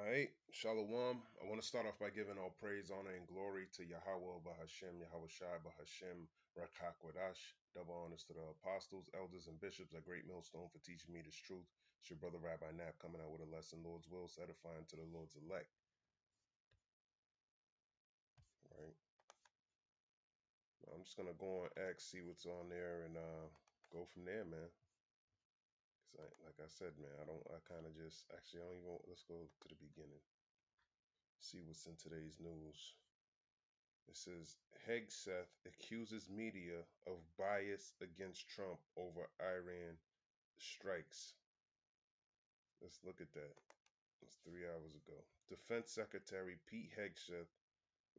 All right, Shalom. I want to start off by giving all praise, honor, and glory to Yahweh Bahashem, Yahweh Shai Bahashem, Rakak Wadash. Double honors to the apostles, elders, and bishops at Great Millstone for teaching me this truth. It's your brother Rabbi Knapp coming out with a lesson, Lord's will, edifying to the Lord's elect. All right. I'm just gonna go on X, see what's on there, and go from there, man. Like I said, man, I kind of just actually I don't even. Let's go to the beginning. See what's in today's news. It says Hegseth accuses media of bias against Trump over Iran strikes. Let's look at that. That's 3 hours ago. Defense Secretary Pete Hegseth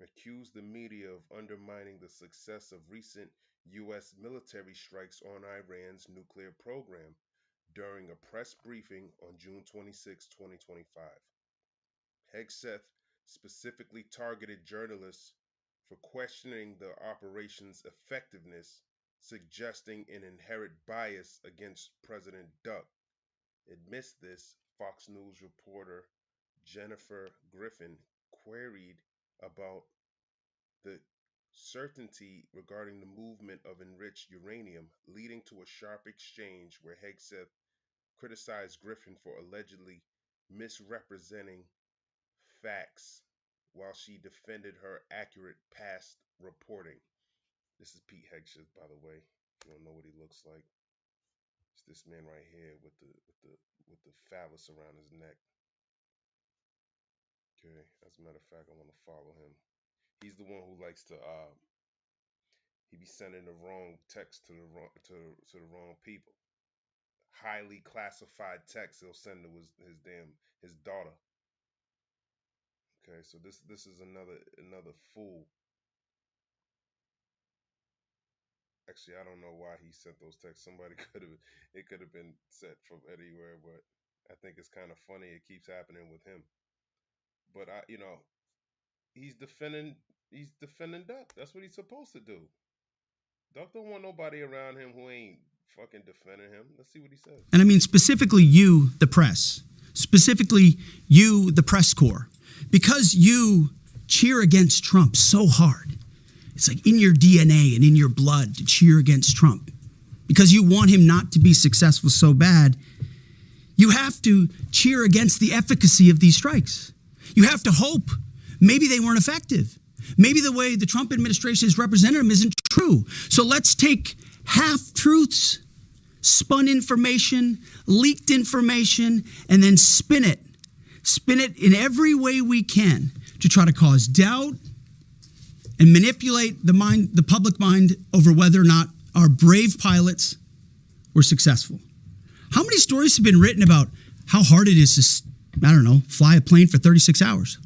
accused the media of undermining the success of recent U.S. military strikes on Iran's nuclear program during a press briefing on June 26, 2025. Hegseth specifically targeted journalists for questioning the operation's effectiveness, suggesting an inherent bias against President Duck. Amidst this, Fox News reporter Jennifer Griffin queried about the certainty regarding the movement of enriched uranium, leading to a sharp exchange where Hegseth criticized Griffin for allegedly misrepresenting facts while she defended her accurate past reporting. This is Pete Hegseth, by the way. If you don't know what he looks like, it's this man right here with the phallus around his neck. Okay, as a matter of fact, I want to follow him. He's the one who likes to he be sending the wrong text to the wrong people. Highly classified text he'll send to his daughter. Okay, so this is another fool. Actually, I don't know why he sent those texts. It could have been sent from anywhere, but I think it's kind of funny. It keeps happening with him. But he's defending Duck. That's what he's supposed to do. Duck don't want nobody around him who ain't fucking defending him. Let's see what he says. And I mean specifically you, the press. Specifically you, the press corps. Because you cheer against Trump so hard. It's like in your DNA and in your blood to cheer against Trump. Because you want him not to be successful so bad, you have to cheer against the efficacy of these strikes. You have to hope maybe they weren't effective. Maybe the way the Trump administration has represented them isn't true. So let's take half-truths, spun information, leaked information, and then spin it. Spin it in every way we can to try to cause doubt and manipulate the public mind over whether or not our brave pilots were successful. How many stories have been written about how hard it is to, fly a plane for 36 hours?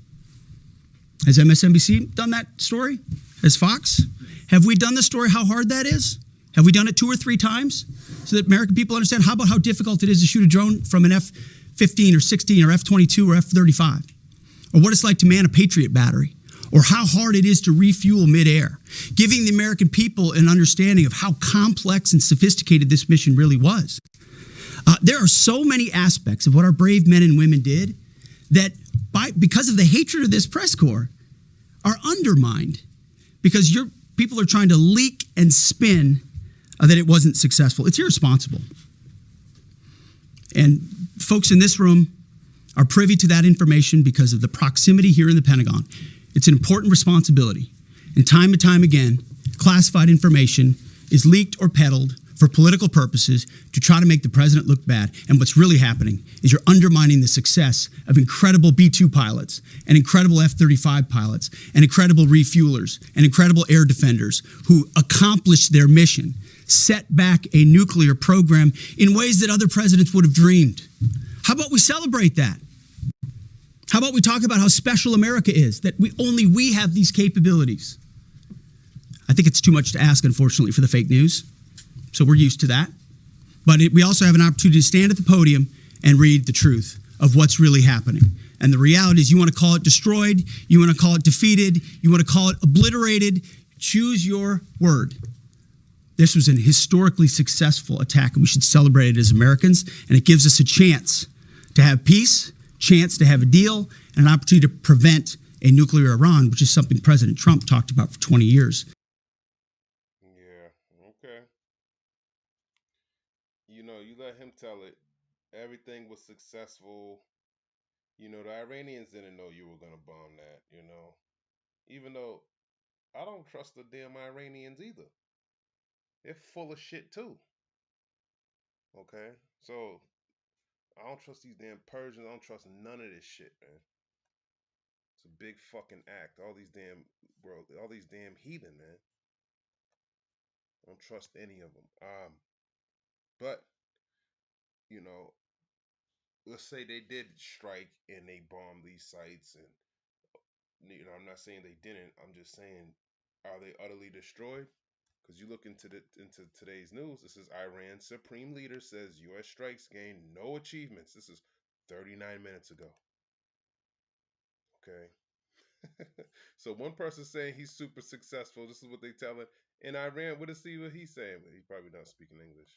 Has MSNBC done that story? Has Fox? Have we done the story how hard that is? Have we done it 2 or 3 times so that American people understand? How about how difficult it is to shoot a drone from an F-15 or 16 or F-22 or F-35? Or what it's like to man a Patriot battery? Or how hard it is to refuel midair? Giving the American people an understanding of how complex and sophisticated this mission really was. There are so many aspects of what our brave men and women did that because of the hatred of this press corps are undermined because your people are trying to leak and spin that it wasn't successful. It's irresponsible. And folks in this room are privy to that information because of the proximity here in the Pentagon. It's an important responsibility. And time again, classified information is leaked or peddled for political purposes to try to make the president look bad. And what's really happening is you're undermining the success of incredible B-2 pilots and incredible F-35 pilots and incredible refuelers and incredible air defenders who accomplished their mission, set back a nuclear program in ways that other presidents would have dreamed. How about we celebrate that? How about we talk about how special America is, that only we have these capabilities? I think it's too much to ask, unfortunately, for the fake news. So we're used to that. But we also have an opportunity to stand at the podium and read the truth of what's really happening. And the reality is you want to call it destroyed, you want to call it defeated, you want to call it obliterated, choose your word. This was an historically successful attack, and we should celebrate it as Americans. And it gives us a chance to have peace, chance to have a deal and an opportunity to prevent a nuclear Iran, which is something President Trump talked about for 20 years. Yeah. Okay. You let him tell it. Everything was successful. The Iranians didn't know you were gonna bomb that. Even though I don't trust the damn Iranians either. They're full of shit too. Okay, so I don't trust these damn Persians. I don't trust none of this shit, man. It's a big fucking act. All these damn world, all these damn heathen, man. I don't trust any of them. But you know, let's say they did strike and they bombed these sites, and I'm not saying they didn't. I'm just saying, are they utterly destroyed? Because you look into today's news, this is Iran's supreme leader says U.S. strikes gained no achievements. This is 39 minutes ago. Okay. So one person saying he's super successful. This is what they tell him. In Iran, what to see what he's saying, but he's probably not speaking English.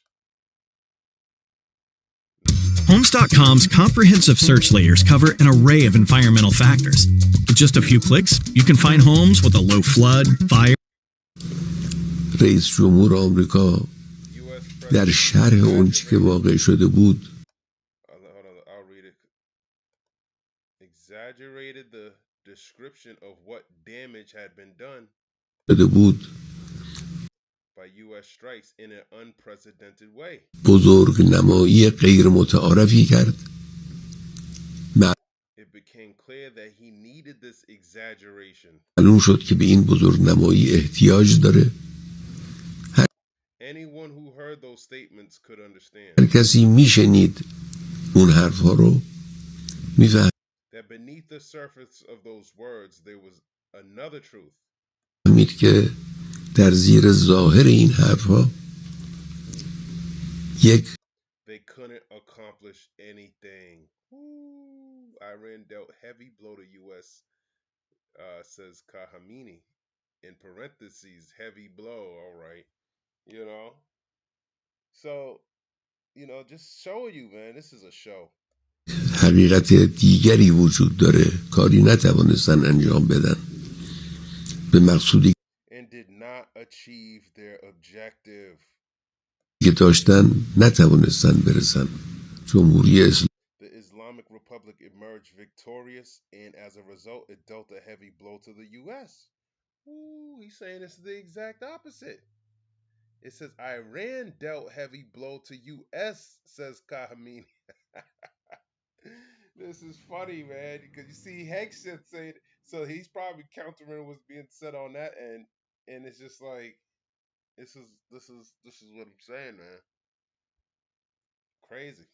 Homes.com's comprehensive search layers cover an array of environmental factors. With just a few clicks, you can find homes with a low flood, fire. رئیس جمهور آمریکا در شرح اونچه که واقع شده بود I'll read it. Exaggerated the description of what damage had been done شده بود by U.S. strikes in an unprecedented way. بزرگ نمایی غیر متعارفی کرد. It became clear that he needed this exaggeration. معلوم شد که به این بزرگ نمایی احتیاج داره. Anyone who heard those statements could understand. هر کسی میشنید اون حرفها رو میفهمید That beneath the surface of those words there was another truth. که در زیر ظاهر این حرفها یک They couldn't accomplish anything. Iran dealt heavy blow to U.S. Says Khamenei. In parentheses, heavy blow. All right, So, just showing you, man. This is a show. حقیقت دیگری وجود داره. کاری نتوانستن انجام بدن به مقصودی And did not achieve their objective. که داشتن نتوانستن برسن. جمهوری اسلامی The Islamic Republic emerged victorious, and as a result, it dealt a heavy blow to the U.S. He's saying it's the exact opposite. It says Iran dealt heavy blow to U.S., says Khamenei. This is funny, man, because you see Hegseth saying, so he's probably countering what's being said on that end, and it's just like, this is what I'm saying, man. Crazy.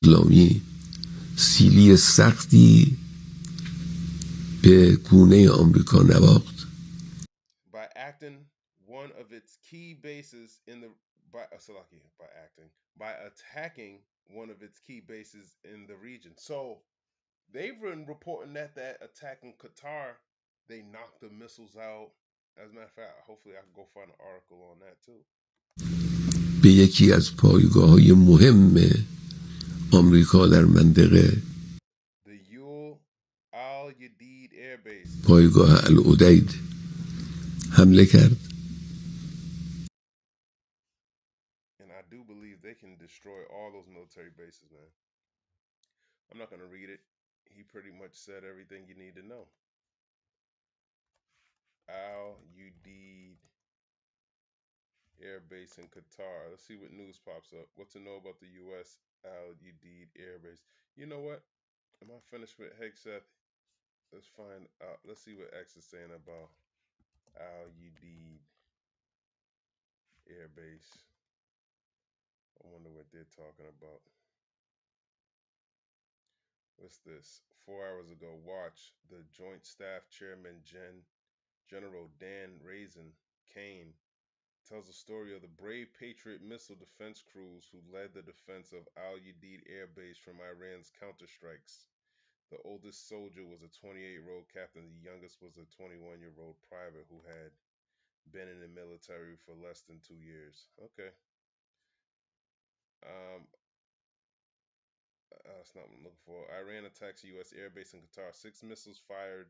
اسلامی سیلی سختی به گونه آمریکا نواخت. By acting one of its key bases in the by attacking one of its key bases in the region. So they've been reporting that attack in Qatar, they knocked the missiles out. As a matter of fact, hopefully I can go find an article on that too. به یکی از پایگاه‌های مهم آمریکا در منطقه The Yul al-Yadid Air Base پایگاه العدید حمله کرد. And I do believe they can destroy all those military bases, man. I'm not going to read it. He pretty much said everything you need to know. Al-Udeid Air Base in Qatar. Let's see what news pops up. What to know about the U.S. Al-Udeid Air Base. You know what? Am I finished with Hegseth? Let's find out. Let's see what X is saying about Al-Udeid Air Base. I wonder what they're talking about. What's this? 4 hours ago, watch the Joint Staff Chairman General Dan Raisin Kane tells the story of the brave Patriot missile defense crews who led the defense of Al-Udeid Air Base from Iran's counterstrikes. The oldest soldier was a 28-year-old captain. The youngest was a 21-year-old private who had been in the military for less than 2 years. Okay. That's not what I'm looking for. Iran attacks U.S. airbase in Qatar. 6 missiles fired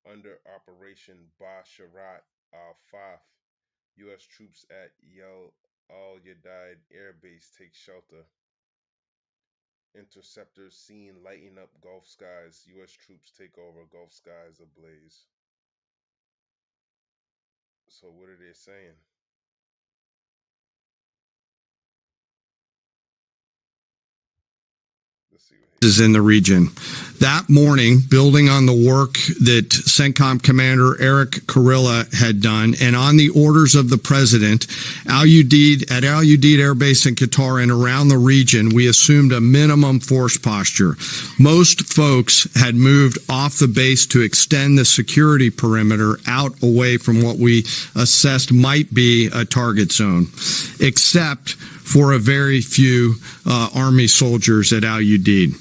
under Operation Basharat al-Faf. U.S. troops at Yel al-Yadid airbase take shelter. Interceptors seen lighting up Gulf skies. U.S. troops take over. Gulf skies ablaze. So what are they saying? Let's see what is in the region. That morning, building on the work that CENTCOM Commander Eric Kurilla had done, and on the orders of the President, Al Udeid Air Base in Qatar and around the region, we assumed a minimum force posture. Most folks had moved off the base to extend the security perimeter out away from what we assessed might be a target zone, except for a very few Army soldiers at Al Udeid.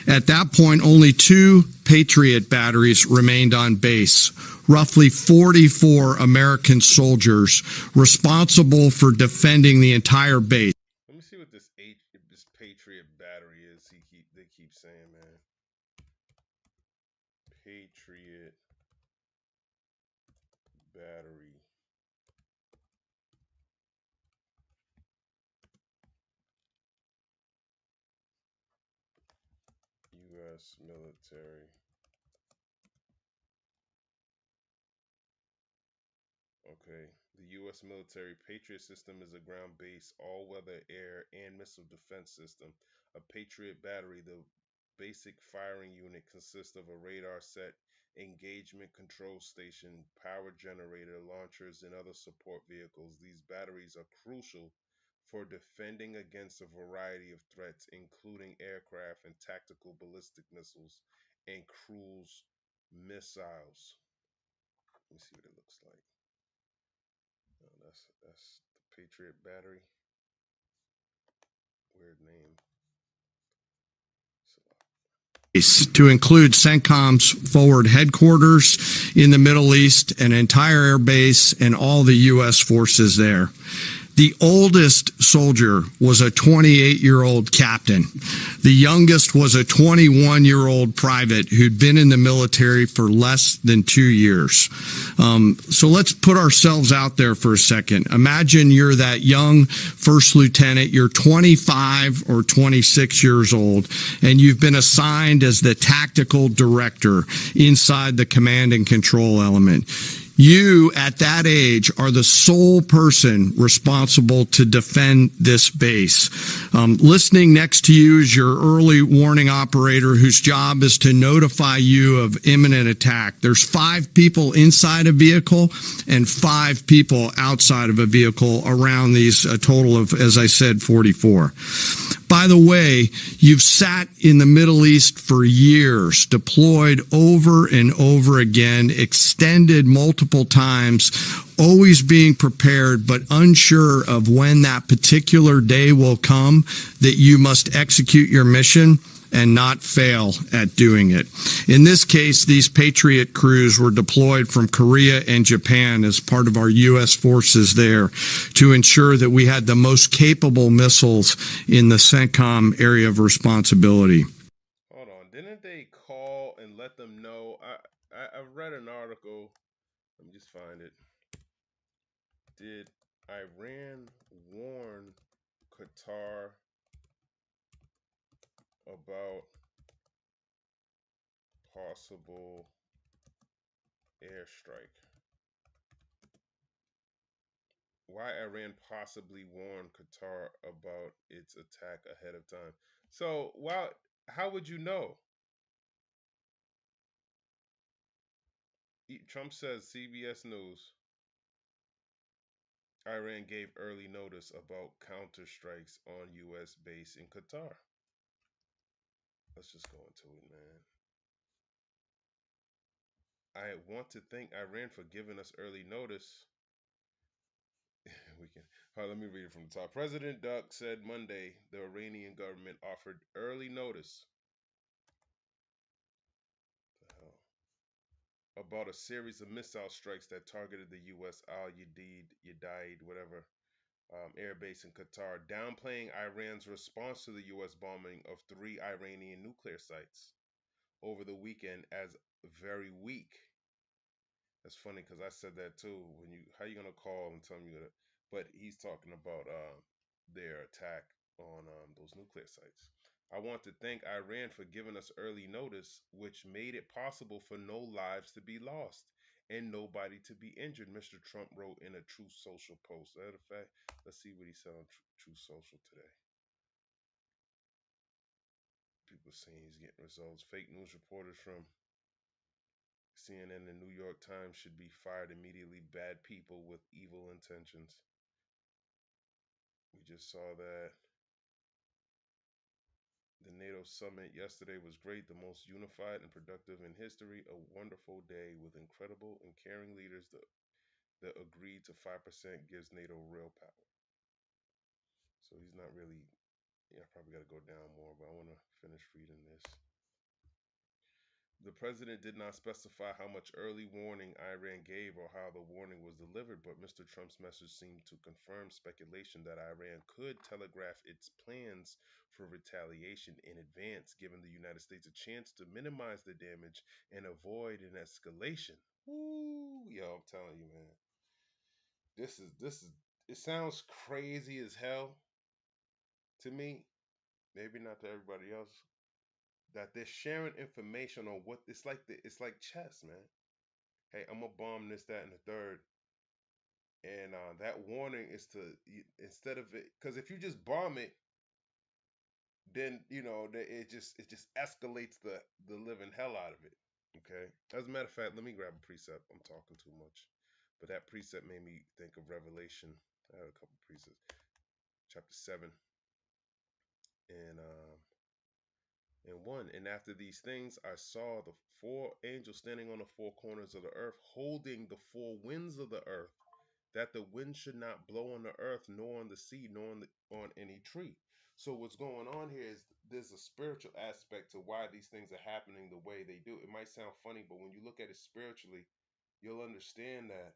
At that point, only 2 Patriot batteries remained on base, roughly 44 American soldiers responsible for defending the entire base. Let me see what this Patriot battery is. They keep saying, man. Patriot battery. U.S. military. Okay. The U.S. military Patriot system is a ground-based all-weather air and missile defense system. A Patriot battery, the basic firing unit, consists of a radar set, engagement control station, power generator, launchers, and other support vehicles. These batteries are crucial for defending against a variety of threats, including aircraft and tactical ballistic missiles and cruise missiles. Let me see what it looks like. Oh, that's the Patriot battery. Weird name. To include CENTCOM's forward headquarters in the Middle East, an entire air base, and all the U.S. forces there. The oldest soldier was a 28-year-old captain. The youngest was a 21-year-old private who'd been in the military for less than 2 years. So let's put ourselves out there for a second. Imagine you're that young first lieutenant, you're 25 or 26 years old, and you've been assigned as the tactical director inside the command and control element. You, at that age, are the sole person responsible to defend this base. Listening next to you is your early warning operator whose job is to notify you of imminent attack. There's 5 people inside a vehicle and 5 people outside of a vehicle around these, a total of, as I said, 44. By the way, you've sat in the Middle East for years, deployed over and over again, extended multiple times, always being prepared, but unsure of when that particular day will come that you must execute your mission and not fail at doing it. In this case, these Patriot crews were deployed from Korea and Japan as part of our U.S. forces there to ensure that we had the most capable missiles in the CENTCOM area of responsibility. Hold on. Didn't they call and let them know? I read an article. Let me just find it. Did Iran warn Qatar about possible airstrike? Why Iran possibly warned Qatar about its attack ahead of time? So, how would you know? Trump says CBS News. Iran gave early notice about counterstrikes on U.S. base in Qatar. Let's just go into it, man. I want to thank Iran for giving us early notice. we can. All right, let me read it from the top. President Duck said Monday the Iranian government offered early notice. The hell? About a series of missile strikes that targeted the U.S. Al Udeid, whatever, air base in Qatar, downplaying Iran's response to the U.S. bombing of 3 Iranian nuclear sites over the weekend as very weak. That's funny because I said that too. How you gonna call and tell me that? But he's talking about their attack on those nuclear sites. I want to thank Iran for giving us early notice, which made it possible for no lives to be lost and nobody to be injured, Mr. Trump wrote in a Truth Social post. As a fact, let's see what he said on Truth Social today. People saying he's getting results. Fake news reporters from CNN and New York Times should be fired immediately. Bad people with evil intentions. We just saw that. The NATO summit yesterday was great, the most unified and productive in history. A wonderful day with incredible and caring leaders that agreed to 5% gives NATO real power. So he's not really, I probably got to go down more, but I want to finish reading this. The president did not specify how much early warning Iran gave or how the warning was delivered, but Mr. Trump's message seemed to confirm speculation that Iran could telegraph its plans for retaliation in advance, giving the United States a chance to minimize the damage and avoid an escalation. Ooh, yo, I'm telling you, man. This is it sounds crazy as hell to me. Maybe not to everybody else. That they're sharing information on what it's like chess, man. Hey, I'm gonna bomb this, that, and the third, and that warning is to instead of it, because if you just bomb it, then it just escalates the living hell out of it. Okay. As a matter of fact, let me grab a precept. I'm talking too much, but that precept made me think of Revelation. I have a couple precepts, chapter 7, and 1. And after these things, I saw the 4 angels standing on the 4 corners of the earth, holding the 4 winds of the earth, that the wind should not blow on the earth, nor on the sea, nor on any tree. So what's going on here is there's a spiritual aspect to why these things are happening the way they do. It might sound funny, but when you look at it spiritually, you'll understand that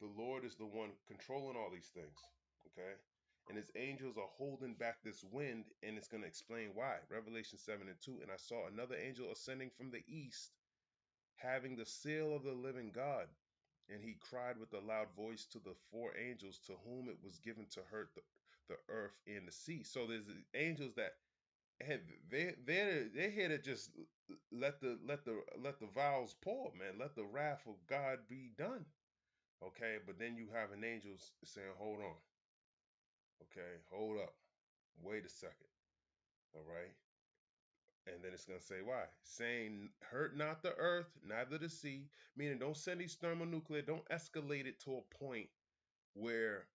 the Lord is the one controlling all these things, okay? And his angels are holding back this wind, and it's going to explain why. Revelation 7 and 2, and I saw another angel ascending from the east, having the seal of the living God. And he cried with a loud voice to the 4 angels to whom it was given to hurt the earth and the sea. So there's angels that they're here to just let the vials pour, man. Let the wrath of God be done. Okay, but then you have an angel saying, hold on. Okay, hold up. Wait a second. All right. And then it's going to say why. Saying, hurt not the earth, neither the sea. Meaning, don't send these thermonuclear, don't escalate it to a point where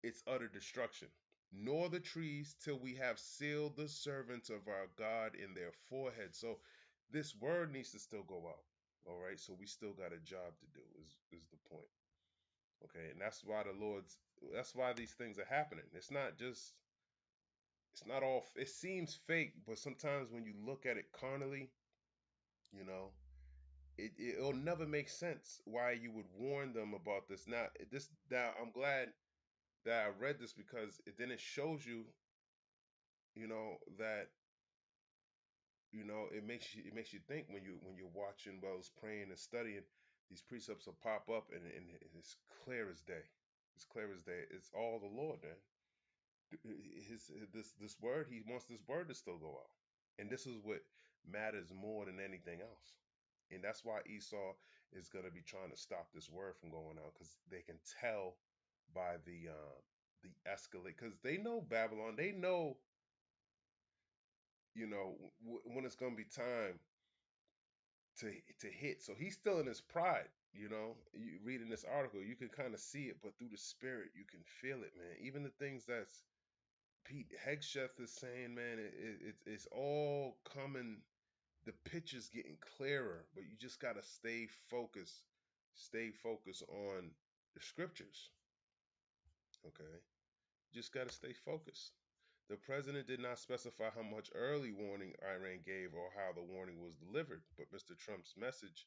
it's utter destruction. Nor the trees till we have sealed the servants of our God in their foreheads. So this word needs to still go out. All right. So we still got a job to do is the point. Okay. And that's why these things are happening. It's not all, it seems fake, but sometimes when you look at it carnally, it'll never make sense why you would warn them about this. Now I'm glad that I read this because then it shows you, that it makes you think when you're watching Wells praying and studying, these precepts will pop up and it's clear as day. It's clear as day. It's all the Lord, man. This word, he wants this word to still go out. And this is what matters more than anything else. And that's why Esau is going to be trying to stop this word from going out, because they can tell by the escalate, because they know Babylon. They know, when it's going to be time to hit. So he's still in his pride. You reading this article, you can kind of see it, but through the spirit, you can feel it, man. Even the things that's Pete Hegseth is saying, man, it's all coming. The picture's getting clearer, but you just got to stay focused on the scriptures. Okay. Just got to stay focused. The president did not specify how much early warning Iran gave or how the warning was delivered, but Mr. Trump's message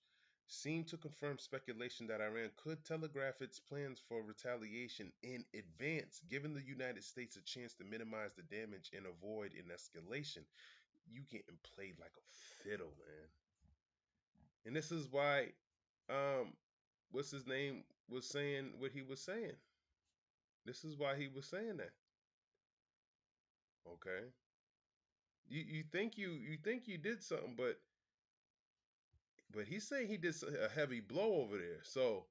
seemed to confirm speculation that Iran could telegraph its plans for retaliation in advance, giving the United States a chance to minimize the damage and avoid an escalation. You getting played like a fiddle, man. And this is why what's his name was saying what he was saying. This is why he was saying that. Okay. You think you did something, but he's saying he did a heavy blow over there. So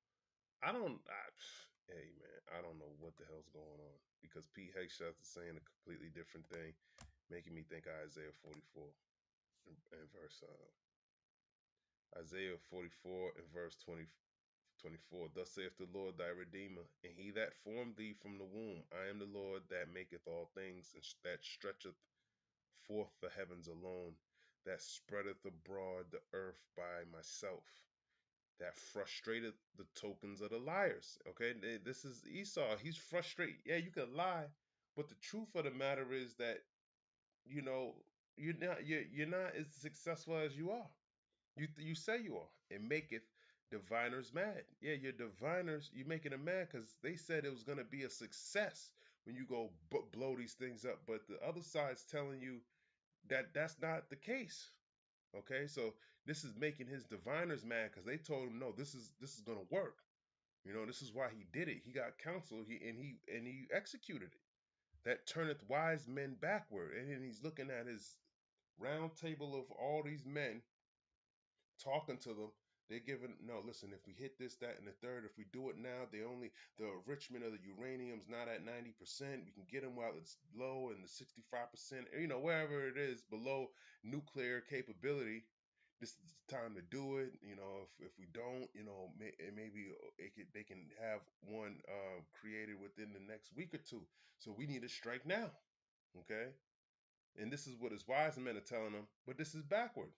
hey man, I don't know what the hell's going on, because Pete Hegseth is saying a completely different thing, making me think of Isaiah 44 and verse Isaiah 44 and verse 24. Thus saith the Lord thy Redeemer, and he that formed thee from the womb. I am the Lord that maketh all things, and that stretcheth forth the heavens alone, that spreadeth abroad the earth by myself, that frustrated the tokens of the liars. Okay, this is Esau. He's frustrated. Yeah, you can lie, but the truth of the matter is that you're not as successful as you are. You say you are, and maketh diviners mad. Yeah, your diviners, you making them mad because they said it was going to be a success when you go blow these things up, but the other side's telling you that that's not the case. Okay, so this is making his diviners mad because they told him, no, this is gonna work. This is why he did it. He got counsel, he executed it. That turneth wise men backward. And then he's looking at his round table of all these men, talking to them. They're giving, no, listen, if we hit this, that, and the third, if we do it now, the enrichment of the uranium's not at 90%. We can get them while it's low and the 65%, wherever it is below nuclear capability. This is the time to do it. If we don't, maybe they can have one created within the next week or two. So we need to strike now. Okay. And this is what his wise men are telling them, but this is backward.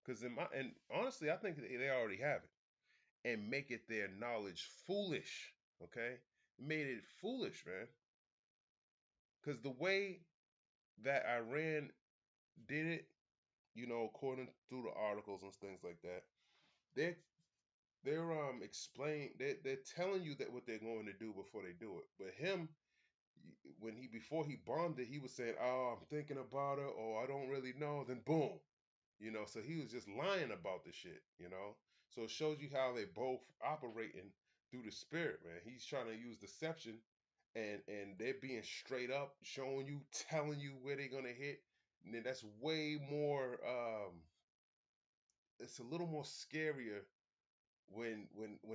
Because and honestly, I think they already have it, and make it their knowledge foolish. Okay, made it foolish, man. Because the way that Iran did it, according to the articles and things like that, they're explaining, they're telling you that what they're going to do before they do it. But him, before he bombed it, he was saying, "Oh, I'm thinking about it," or "I don't really know." Then boom. So he was just lying about the shit. So it shows you how they both operating through the spirit, man. He's trying to use deception, and they're being straight up, showing you, telling you where they're gonna hit. And then that's way more. It's a little more scarier when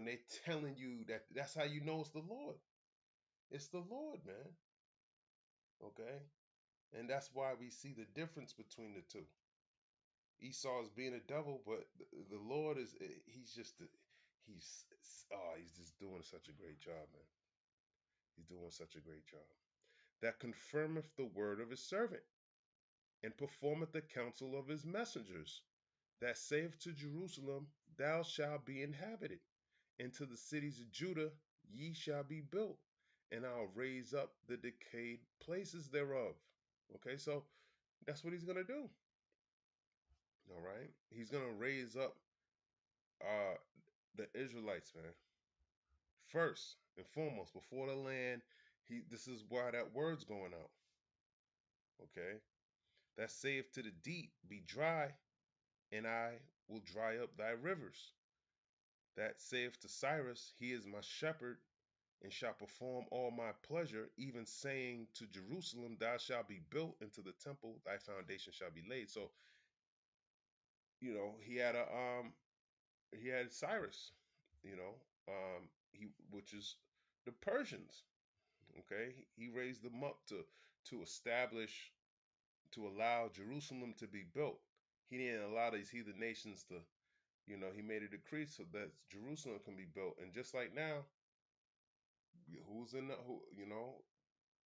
they telling you that. That's how you know it's the Lord. It's the Lord, man. Okay, and that's why we see the difference between the two. Esau is being a devil, but the Lord he's just he's just doing such a great job, man. He's doing such a great job. That confirmeth the word of his servant, and performeth the counsel of his messengers, that saith to Jerusalem, thou shalt be inhabited, and to the cities of Judah, ye shall be built, and I'll raise up the decayed places thereof. Okay, so that's what he's gonna do. All right, he's gonna raise up uh the Israelites, man. First and foremost, before the land, this is why that word's going out. Okay? That saith to the deep, be dry, and I will dry up thy rivers. That saith to Cyrus, he is my shepherd, and shall perform all my pleasure, even saying to Jerusalem, thou shalt be built, into the temple, thy foundation shall be laid. So, he had Cyrus, which is the Persians. Okay, he raised them up to establish, to allow Jerusalem to be built. He didn't allow these heathen nations to, he made a decree so that Jerusalem can be built. And just like now, who's in the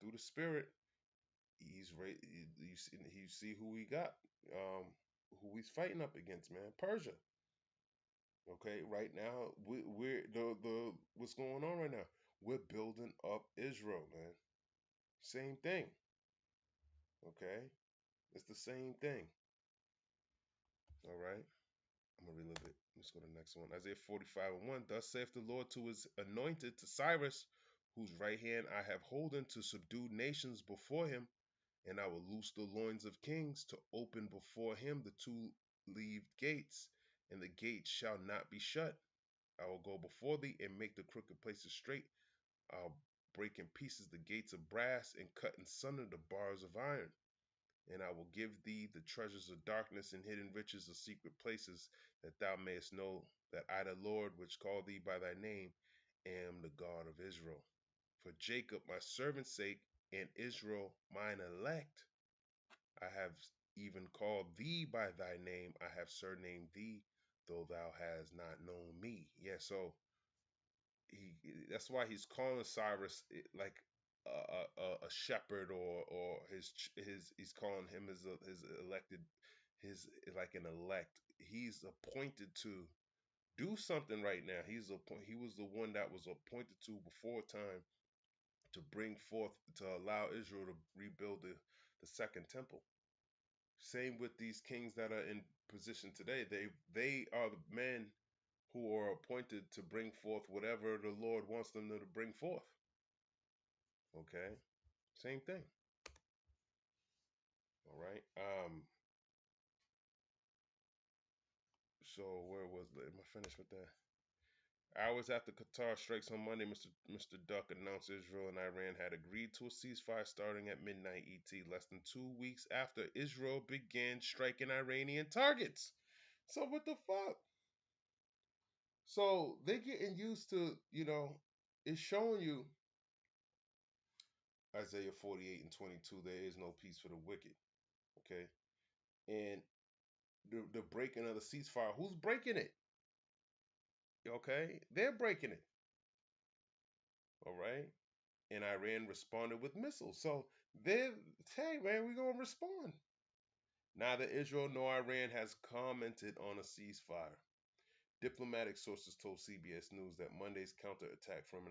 through the Spirit, you see who we got, who he's fighting up against, man. Persia. Okay, right now we're the what's going on right now? We're building up Israel, man. Same thing. Okay, it's the same thing. All right. I'm going to relive it. Let's go to the next one. Isaiah 45:1. Thus saith the Lord to his anointed, to Cyrus, whose right hand I have holden to subdue nations before him, and I will loose the loins of kings to open before him the two-leaved gates, and the gates shall not be shut. I will go before thee and make the crooked places straight. I'll break in pieces the gates of brass and cut in sunder the bars of iron. And I will give thee the treasures of darkness and hidden riches of secret places, that thou mayest know that I, the Lord, which called thee by thy name, am the God of Israel. For Jacob my servant's sake, and Israel mine elect, I have even called thee by thy name. I have surnamed thee, though thou hast not known me. Yeah, so that's why he's calling Cyrus like a shepherd, or he's calling him his elected, his like an elect. He's appointed to do something right now. He was the one that was appointed to before time to bring forth, to allow Israel to rebuild the second temple. Same with these kings that are in position today. They are the men who are appointed to bring forth whatever the Lord wants them to bring forth. Okay, same thing. All right. So where was the? Am I finished with that? Hours after Qatar strikes on Monday, Mr. Duck announced Israel and Iran had agreed to a ceasefire starting at midnight ET, less than 2 weeks after Israel began striking Iranian targets. So what the fuck? So they're getting used to, it's showing you Isaiah 48:22. There is no peace for the wicked. Okay, and the breaking of the ceasefire. Who's breaking it? Okay, they're breaking it. All right, and Iran responded with missiles. So they're, hey man, we're gonna respond. Neither Israel nor Iran has commented on a ceasefire. Diplomatic sources told CBS News that Monday's counterattack from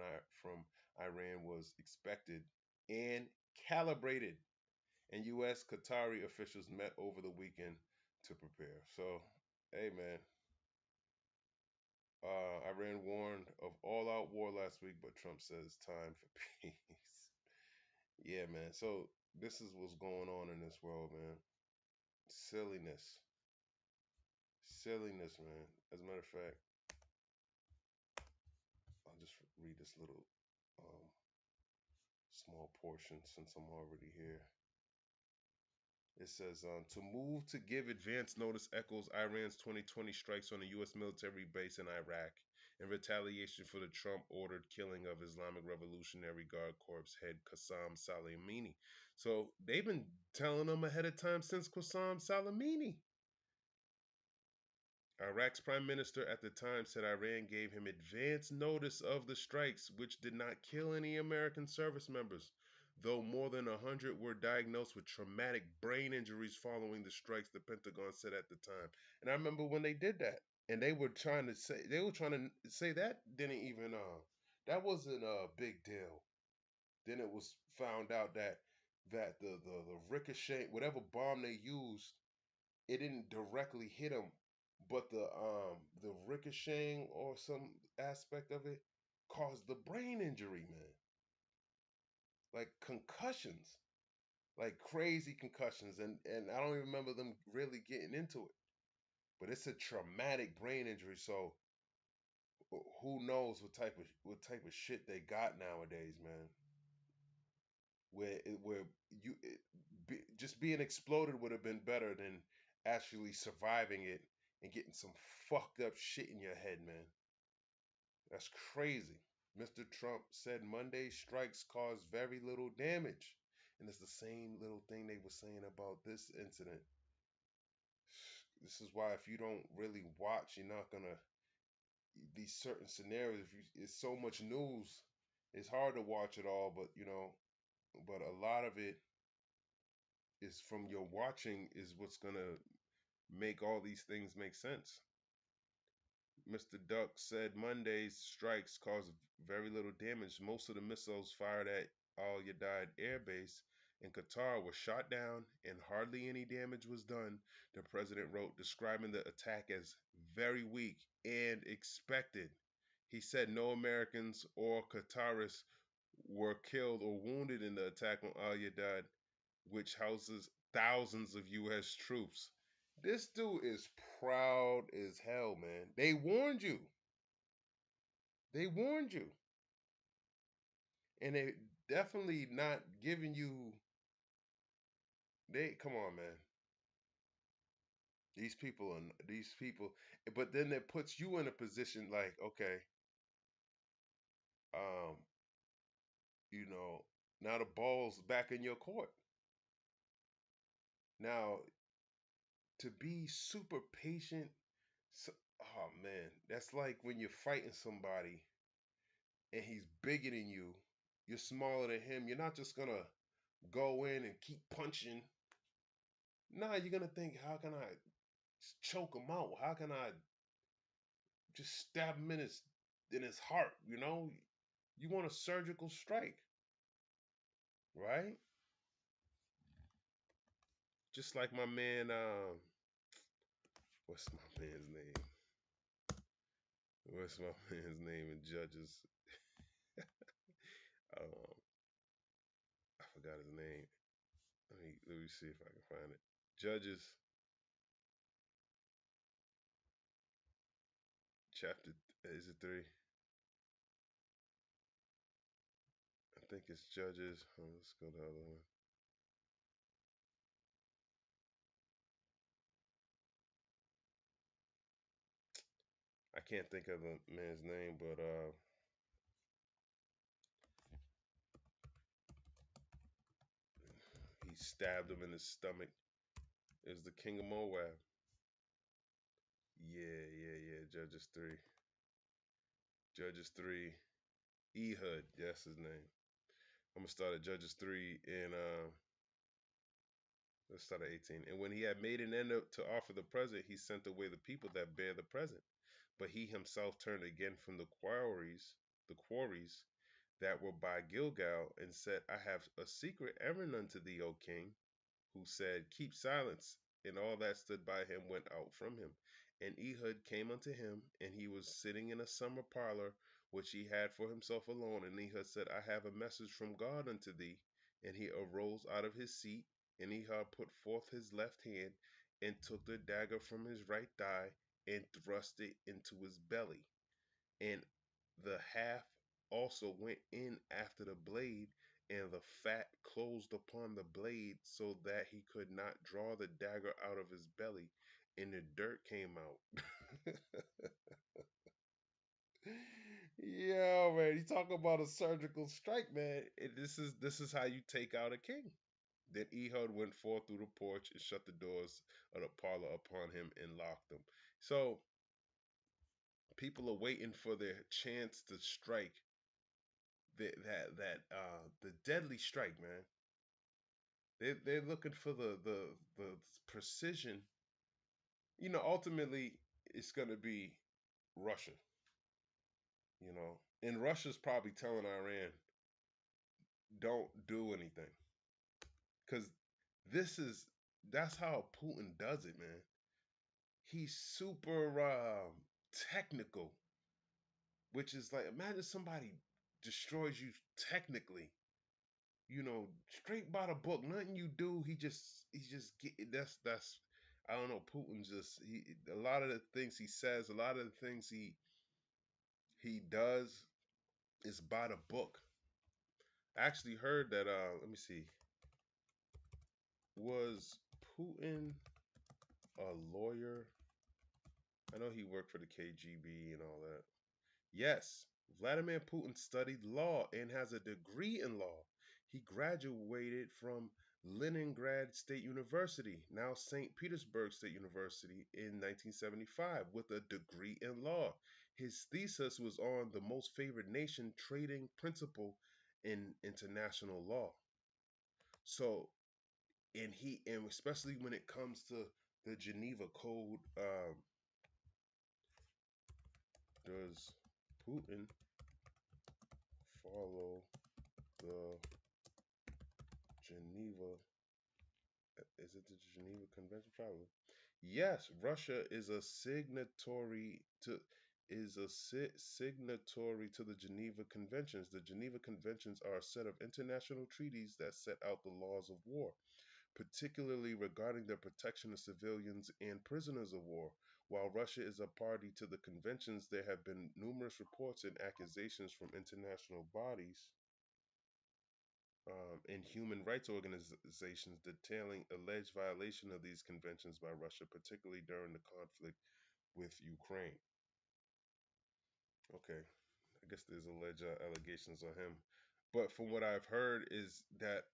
Iran was expected and calibrated, and U.S. Qatari officials met over the weekend to prepare. So, hey man, Iran warned of all-out war last week, but Trump says time for peace. Yeah, man. So this is what's going on in this world, man. Silliness. Silliness, man. As a matter of fact, I'll just read this little um, small portion since I'm already here. It says, to move to give advance notice echoes Iran's 2020 strikes on a U.S. military base in Iraq in retaliation for the Trump-ordered killing of Islamic Revolutionary Guard Corps head Qasem Soleimani. So they've been telling them ahead of time since Qasem Soleimani. Iraq's prime minister at the time said Iran gave him advance notice of the strikes, which did not kill any American service members, though more than 100 were diagnosed with traumatic brain injuries following the strikes, the Pentagon said at the time. And I remember when they did that, and they were trying to say that didn't even that wasn't a big deal. Then it was found out that the ricochet, whatever bomb they used, it didn't directly hit him, but the ricocheting or some aspect of it caused the brain injury, man. Like concussions, like crazy concussions, and I don't even remember them really getting into it. But it's a traumatic brain injury, so who knows what type of shit they got nowadays, man. Where just being exploded would have been better than actually surviving it and getting some fucked up shit in your head, man. That's crazy. Mr. Trump said Monday's strikes caused very little damage. And it's the same little thing they were saying about this incident. This is why if you don't really watch, you're not gonna, these certain scenarios, it's so much news, it's hard to watch it all, but a lot of it is from your watching is what's gonna make all these things make sense. Mr. Duck said Monday's strikes caused very little damage. Most of the missiles fired at Al Udeid Air Base in Qatar were shot down and hardly any damage was done, the president wrote, describing the attack as very weak and expected. He said no Americans or Qataris were killed or wounded in the attack on Al Yadad, which houses thousands of U.S. troops. This dude is proud as hell, man. They warned you. They warned you. And they definitely not giving you. They come on, man. These people, but then it puts you in a position like, okay, um, you know, now the ball's back in your court. Now to be super patient, so, oh man, that's like when you're fighting somebody and he's bigger than you, you're smaller than him. You're not just gonna go in and keep punching. Nah, you're gonna think, how can I choke him out? How can I just stab him in his heart? You know, you want a surgical strike, right? Just like my man, what's my man's name? What's my man's name in Judges? Um, I forgot his name. Let me see if I can find it. Judges chapter, is it 3? I think it's Judges. Oh, let's go to the other one. I can't think of the man's name, but he stabbed him in his stomach. It was the king of Moab. Yeah, yeah, yeah. Judges 3. Judges 3. Ehud, that's his name. I'm gonna start at Judges 3 and let's start at 18. And when he had made an end to offer the present, he sent away the people that bear the present. But he himself turned again from the quarries that were by Gilgal, and said, I have a secret errand unto thee, O king, who said, keep silence. And all that stood by him went out from him. And Ehud came unto him, and he was sitting in a summer parlor, which he had for himself alone. And Ehud said, I have a message from God unto thee. And he arose out of his seat, and Ehud put forth his left hand, and took the dagger from his right thigh, and thrust it into his belly. And the half also went in after the blade, and the fat closed upon the blade, so that he could not draw the dagger out of his belly, and the dirt came out. Yeah, man, you talk about a surgical strike, man. This is how you take out a king. Then Ehud went forth through the porch and shut the doors of the parlor upon him and locked them. So people are waiting for their chance to strike the deadly strike, man. They're looking for the precision. Ultimately it's gonna be Russia. And Russia's probably telling Iran, don't do anything, because this is that's how Putin does it, man. He's super technical, which is like, imagine somebody destroys you technically, straight by the book. Nothing you do, he's just get that's I don't know. Putin just a lot of the things he says, a lot of the things he does is by the book. I actually heard that. Let me see. Was Putin a lawyer? I know he worked for the KGB and all that. Yes, Vladimir Putin studied law and has a degree in law. He graduated from Leningrad State University, now St. Petersburg State University, in 1975 with a degree in law. His thesis was on the most favored nation trading principle in international law. So, and especially when it comes to the Geneva Code, does Putin follow the Geneva. Is it the Geneva Convention? Probably. Yes, Russia is a signatory to signatory to the Geneva Conventions. The Geneva Conventions are a set of international treaties that set out the laws of war, particularly regarding the protection of civilians and prisoners of war. While Russia is a party to the conventions, there have been numerous reports and accusations from international bodies and human rights organizations detailing alleged violation of these conventions by Russia, particularly during the conflict with Ukraine. Okay, I guess there's alleged allegations on him. But from what I've heard is that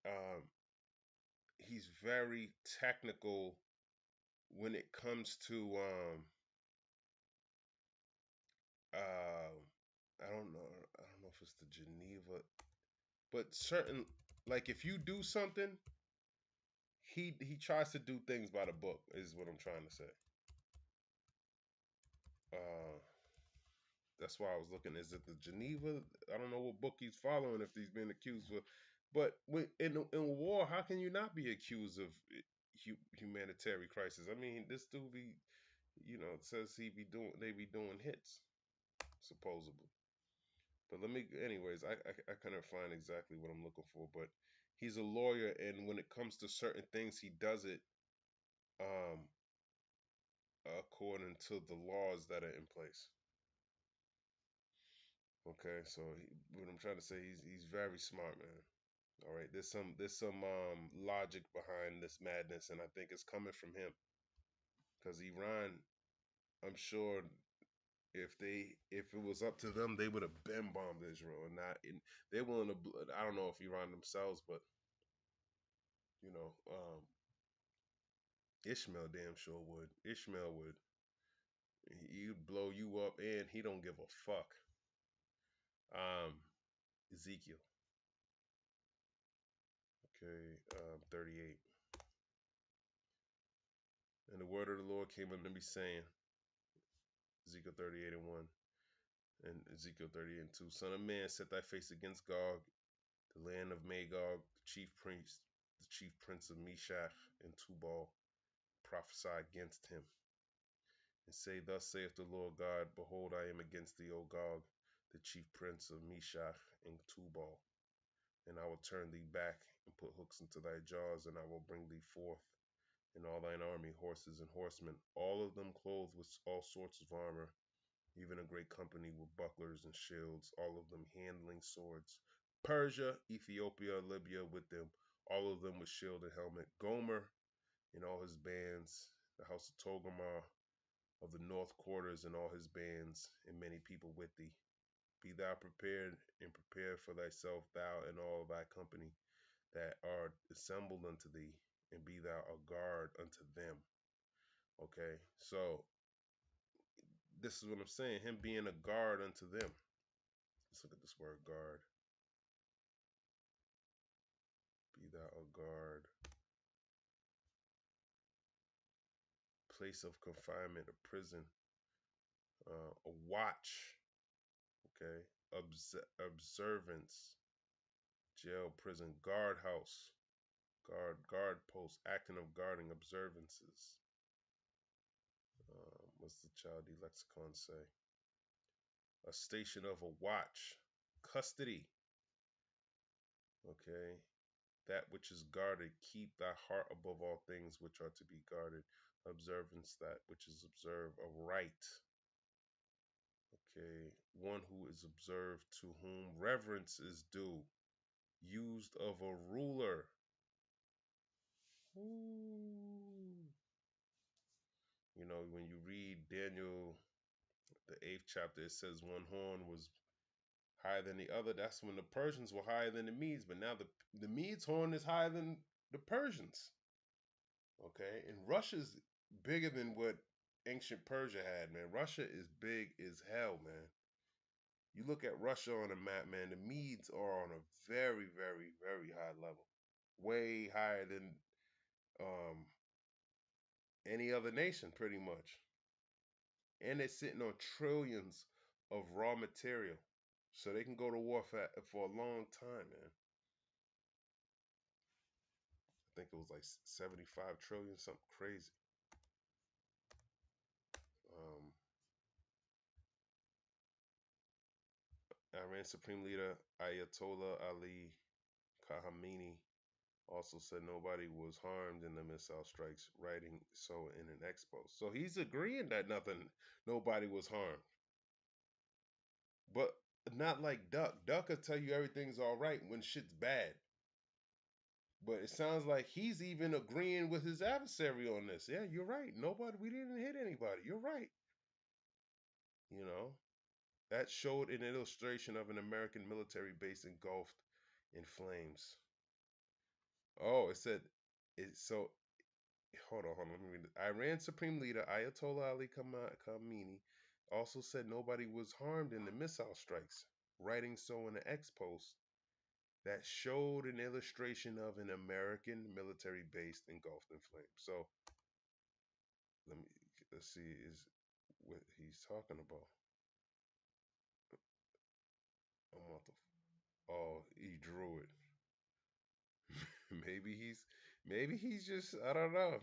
he's very technical when it comes to I don't know if it's the Geneva, but certain, like if you do something, he tries to do things by the book is what I'm trying to say. That's why I was looking. Is it the Geneva? I don't know what book he's following if he's been accused of. But in war, how can you not be accused of humanitarian crisis? I mean, this dude be, it says they be doing hits supposedly. But anyways, I couldn't find exactly what I'm looking for. But he's a lawyer, and when it comes to certain things, he does it um according to the laws that are in place. Okay, so what I'm trying to say, he's very smart, man. All right, there's some logic behind this madness, and I think it's coming from him, because Iran, I'm sure if it was up to them, they would have been bombed Israel, and not in. They're willing to. I don't know if Iran themselves, but you know, Ishmael damn sure would. Ishmael would. He'd blow you up, and he don't give a fuck. Ezekiel. Okay, 38. And the word of the Lord came unto me, saying, Ezekiel 38:1, and Ezekiel 38:2, Son of man, set thy face against Gog, the land of Magog, the chief prince of Meshach and Tubal, prophesy against him, and say, Thus saith the Lord God, Behold, I am against thee, O Gog, the chief prince of Meshach and Tubal, and I will turn thee back and put hooks into thy jaws, and I will bring thee forth in all thine army, horses and horsemen, all of them clothed with all sorts of armor, even a great company with bucklers and shields, all of them handling swords. Persia, Ethiopia, Libya with them, all of them with shield and helmet. Gomer and all his bands, the house of Togarmah of the north quarters and all his bands, and many people with thee. Be thou prepared and prepare for thyself, thou and all thy company that are assembled unto thee, and be thou a guard unto them. Okay, so this is what I'm saying, him being a guard unto them. Let's look at this word guard. Be thou a guard. Place of confinement, a prison, a watch, okay, observance, jail, prison, guard house, guard post, acting of guarding, observances. What's the Chaldee lexicon say? A station of a watch, custody, okay, that which is guarded, keep thy heart above all things which are to be guarded. Observance, that which is observed, a right. Okay, one who is observed, to whom reverence is due, used of a ruler. Ooh. You know, when you read Daniel, the 8th chapter, it says one horn was higher than the other. That's when the Persians were higher than the Medes, but now the Medes' horn is higher than the Persians. Okay, and Russia's bigger than what ancient Persia had, man. Russia is big as hell, man. You look at Russia on a map, man, the Medes are on a very, very, very high level. Way higher than any other nation, pretty much. And they're sitting on trillions of raw material. So they can go to war for a long time, man. think it was like 75 trillion, something crazy. Iran Supreme Leader Ayatollah Ali Khamenei also said nobody was harmed in the missile strikes, writing so in an expo. So he's agreeing that nobody was harmed. But not like Duck. Duck will tell you everything's all right when shit's bad. But it sounds like he's even agreeing with his adversary on this. Yeah, you're right. We didn't hit anybody. You're right. You know, that showed an illustration of an American military base engulfed in flames. Oh, it said it. So hold on. Let me read it. Iran Supreme Leader Ayatollah Ali Khamenei also said nobody was harmed in the missile strikes, writing so in an X post that showed an illustration of an American military base engulfed in flames. So let's see is what he's talking about. Oh, he drew it. maybe he's just, I don't know.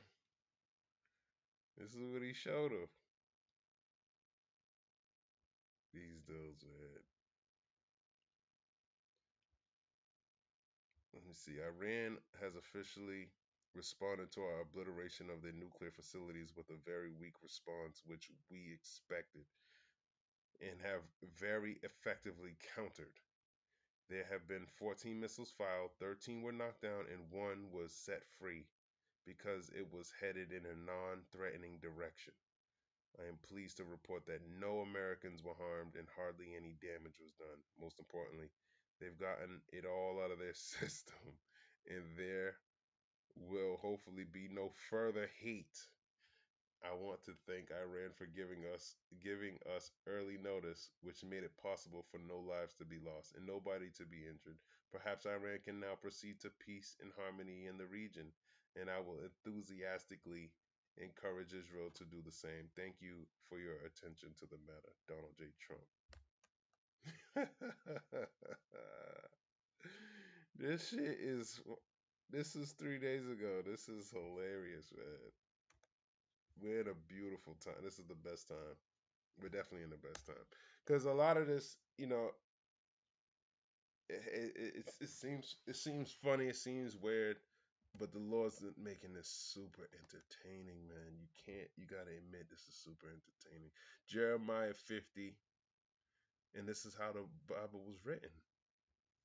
This is what he showed of. These dudes, man. Let me see. Iran has officially responded to our obliteration of their nuclear facilities with a very weak response, which we expected, and have very effectively countered. There have been 14 missiles fired, 13 were knocked down, and one was set free because it was headed in a non-threatening direction. I am pleased to report that no Americans were harmed and hardly any damage was done. Most importantly, they've gotten it all out of their system, and there will hopefully be no further hate. I want to thank Iran for giving us early notice, which made it possible for no lives to be lost and nobody to be injured. Perhaps Iran can now proceed to peace and harmony in the region, and I will enthusiastically encourage Israel to do the same. Thank you for your attention to the matter. Donald J. Trump. This shit is this is 3 days ago. This is hilarious, man. We're in a beautiful time. This is the best time. We're definitely in the best time because a lot of this, it seems funny, it seems weird, but the Lord's making this super entertaining, man. You gotta admit this is super entertaining. Jeremiah 50, and this is how the Bible was written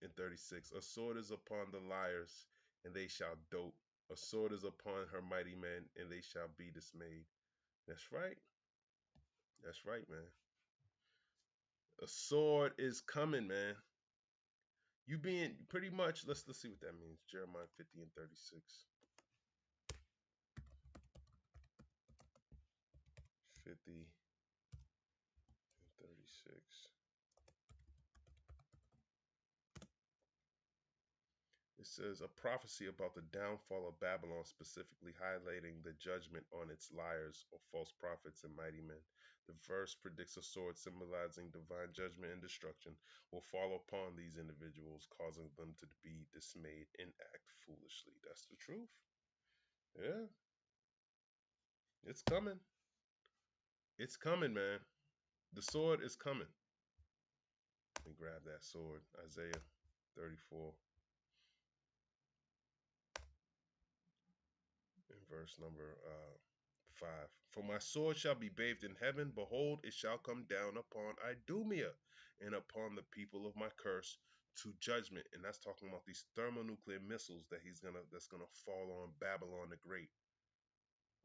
in 36. A sword is upon the liars, and they shall dote. A sword is upon her mighty men, and they shall be dismayed. That's right. That's right, man. A sword is coming, man. You being pretty much, let's see what that means. Jeremiah 50 and 36. 50 and 36. It says a prophecy about the downfall of Babylon, specifically highlighting the judgment on its liars or false prophets and mighty men. The verse predicts a sword symbolizing divine judgment and destruction will fall upon these individuals, causing them to be dismayed and act foolishly. That's the truth. Yeah, it's coming. It's coming, man. The sword is coming. Let me grab that sword. Isaiah 34 in verse number 5. For my sword shall be bathed in heaven. Behold, it shall come down upon Idumea and upon the people of my curse to judgment. And that's talking about these thermonuclear missiles that's gonna fall on Babylon the Great.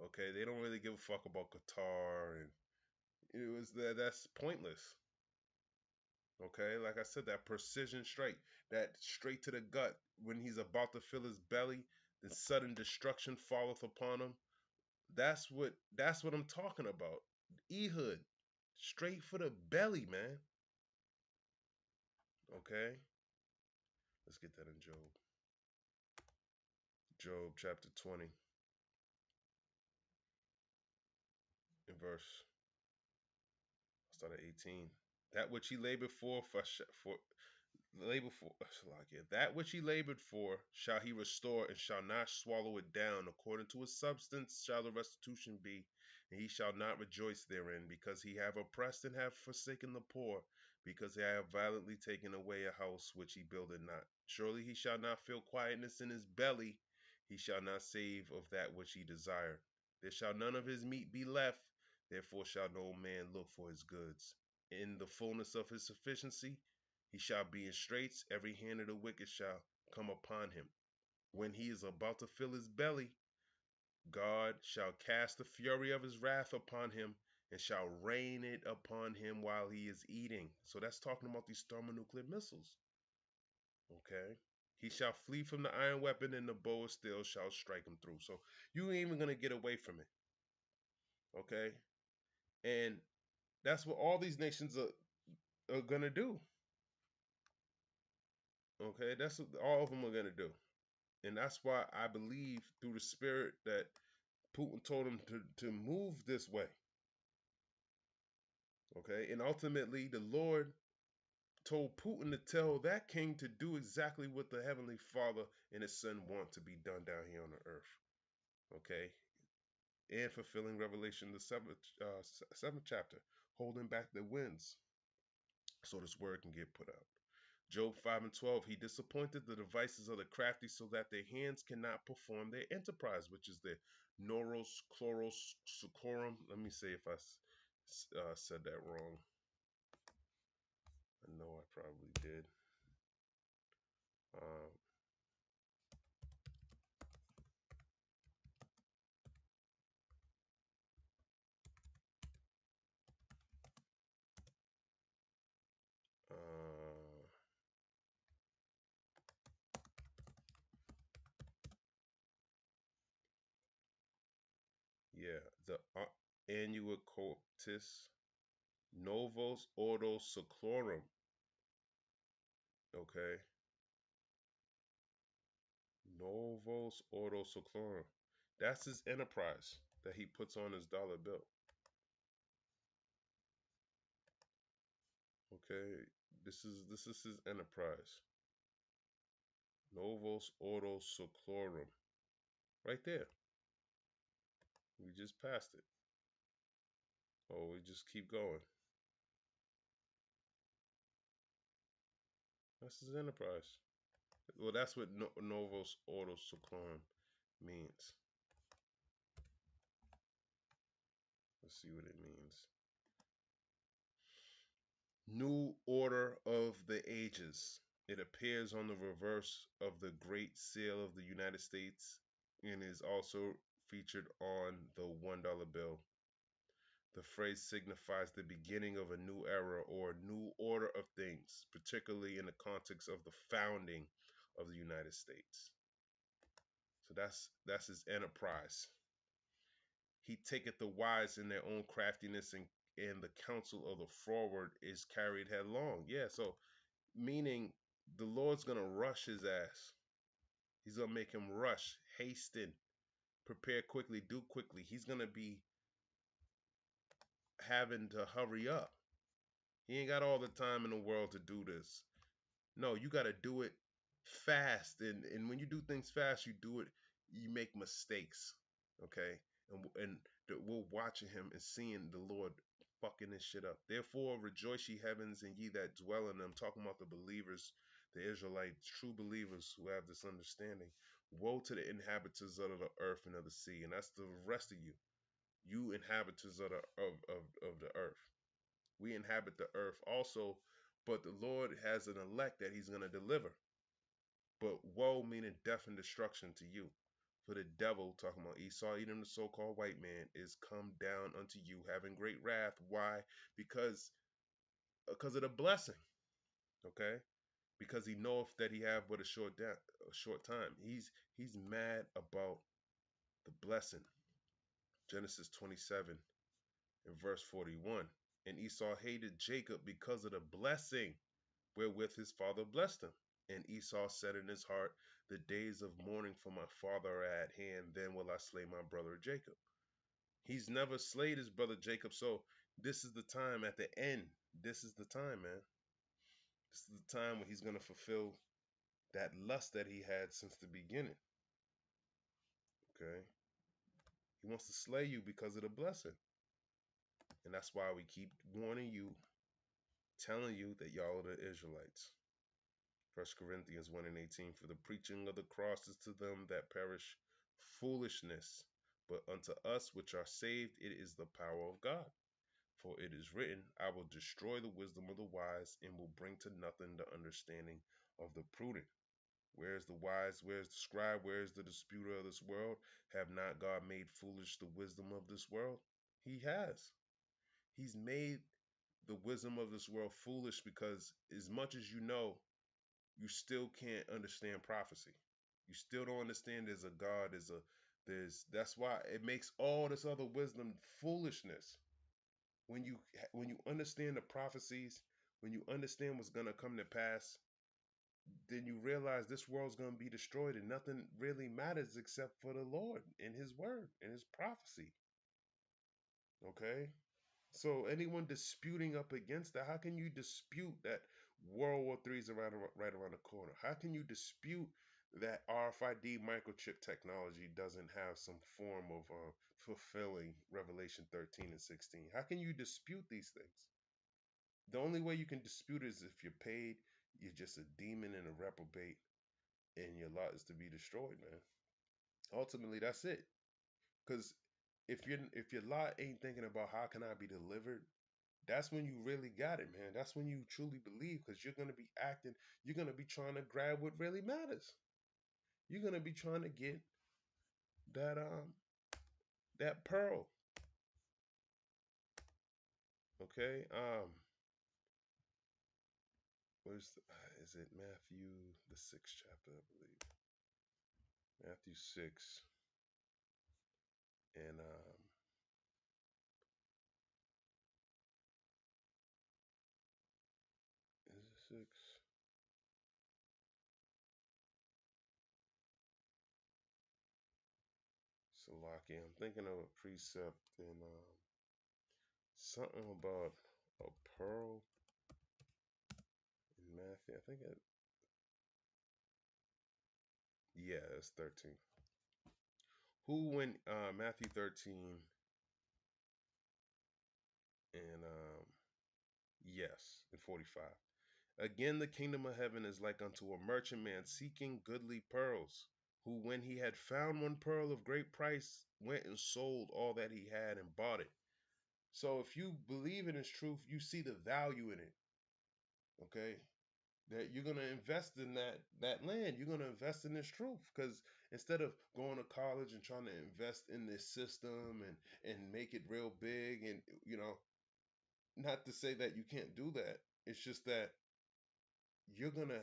Okay, they don't really give a fuck about Qatar, and that's pointless. Okay, like I said, that precision strike, that straight to the gut, when he's about to fill his belly, then sudden destruction falleth upon him. That's what I'm talking about. Ehud, straight for the belly, man. Okay, let's get that in Job. Job chapter 20, in verse, I'll start at 18. That which he labored for labor for that which he labored for shall he restore, and shall not swallow it down. According to his substance shall the restitution be, and he shall not rejoice therein, because he have oppressed and have forsaken the poor, because he have violently taken away a house which he builded not. Surely he shall not feel quietness in his belly, he shall not save of that which he desired. There shall none of his meat be left, therefore shall no man look for his goods. In the fullness of his sufficiency he shall be in straits, every hand of the wicked shall come upon him. When he is about to fill his belly, God shall cast the fury of his wrath upon him, and shall rain it upon him while he is eating. So that's talking about these thermonuclear missiles. Okay. He shall flee from the iron weapon, and the bow of steel shall strike him through. So you ain't even gonna get away from it. Okay. And that's what all these nations are gonna do. Okay, that's what all of them are gonna do. And that's why I believe through the spirit that Putin told him to move this way. Okay. And ultimately, the Lord told Putin to tell that king to do exactly what the Heavenly Father and his Son want to be done down here on the earth. Okay. And fulfilling Revelation, the seventh chapter, holding back the winds so this word can get put out. Job 5:12, he disappointed the devices of the crafty so that their hands cannot perform their enterprise, which is the Noros Chloros Sucorum. Let me see if I said that wrong. I know I probably did. Uh, uh, yeah, the annual coitus novos ordo seclorum. Okay, novos ordo seclorum. That's his enterprise that he puts on his dollar bill. Okay, this is his enterprise. Novos ordo seclorum. Right there. We just passed it. Oh, we just keep going. That's his enterprise. Well, that's what Novos ordo seclorum means. Let's see what it means. New Order of the Ages. It appears on the reverse of the Great Seal of the United States and is also featured on the $1 bill. The phrase signifies the beginning of a new era or new order of things, particularly in the context of the founding of the United States. So that's his enterprise. He taketh the wise in their own craftiness, and the counsel of the froward is carried headlong. Yeah, so meaning the Lord's gonna rush his ass. He's gonna make him rush, hasten, prepare quickly, do quickly. He's gonna be having to hurry up. He ain't got all the time in the world to do this. No, you gotta do it fast. And when you do things fast, you make mistakes. Okay? And we're watching him and seeing the Lord fucking this shit up. Therefore, rejoice ye heavens and ye that dwell in them. Talking about the believers, the Israelites, true believers who have this understanding. Woe to the inhabitants of the earth and of the sea. And that's the rest of you. You inhabitants of the earth. We inhabit the earth also, but the Lord has an elect that he's going to deliver. But woe meaning death and destruction to you. For the devil, talking about Esau, even the so-called white man, is come down unto you, having great wrath. Why? Because of the blessing. Okay? Because he knoweth that he have but a short time. He's mad about the blessing. Genesis 27 and verse 41. And Esau hated Jacob because of the blessing wherewith his father blessed him. And Esau said in his heart, the days of mourning for my father are at hand, then will I slay my brother Jacob. He's never slayed his brother Jacob, so this is the time at the end. This is the time, man. This is the time when he's going to fulfill that lust that he had since the beginning. Okay? He wants to slay you because of the blessing. And that's why we keep warning you, telling you that y'all are the Israelites. 1 Corinthians 1 and 18, for the preaching of the cross is to them that perish foolishness, but unto us which are saved it is the power of God. For it is written, I will destroy the wisdom of the wise and will bring to nothing the understanding of the prudent. Where is the wise? Where is the scribe? Where is the disputer of this world? Have not God made foolish the wisdom of this world? He has. He's made the wisdom of this world foolish because as much as you know, you still can't understand prophecy. You still don't understand there's a God, that's why it makes all this other wisdom foolishness. When you understand the prophecies, when you understand what's gonna come to pass, then you realize this world's gonna be destroyed and nothing really matters except for the Lord and his word and his prophecy. Okay? So anyone disputing up against that, how can you dispute that World War III is right around the corner? How can you dispute that RFID microchip technology doesn't have some form of fulfilling Revelation 13 and 16? How can you dispute these things? The only way you can dispute it is if you're paid, you're just a demon and a reprobate, and your lot is to be destroyed, man. Ultimately, that's it. Because if your lot ain't thinking about how can I be delivered, that's when you really got it, man. That's when you truly believe, because you're gonna be acting, you're gonna be trying to grab what really matters. You're gonna be trying to get that that pearl. Okay. Is it Matthew the 6th chapter, I believe. Matthew 6 and is it 6? Salakia. I'm thinking of a precept in something about a pearl in Matthew. I think it. Yeah, it's 13. Who when Matthew 13 and yes, in 45. Again, the kingdom of heaven is like unto a merchant man seeking goodly pearls, who when he had found one pearl of great price, went and sold all that he had and bought it. So if you believe in his truth, you see the value in it. Okay? That you're gonna invest in that land. You're gonna invest in this truth. Because instead of going to college and trying to invest in this system and make it real big, and not to say that you can't do that. It's just that you're gonna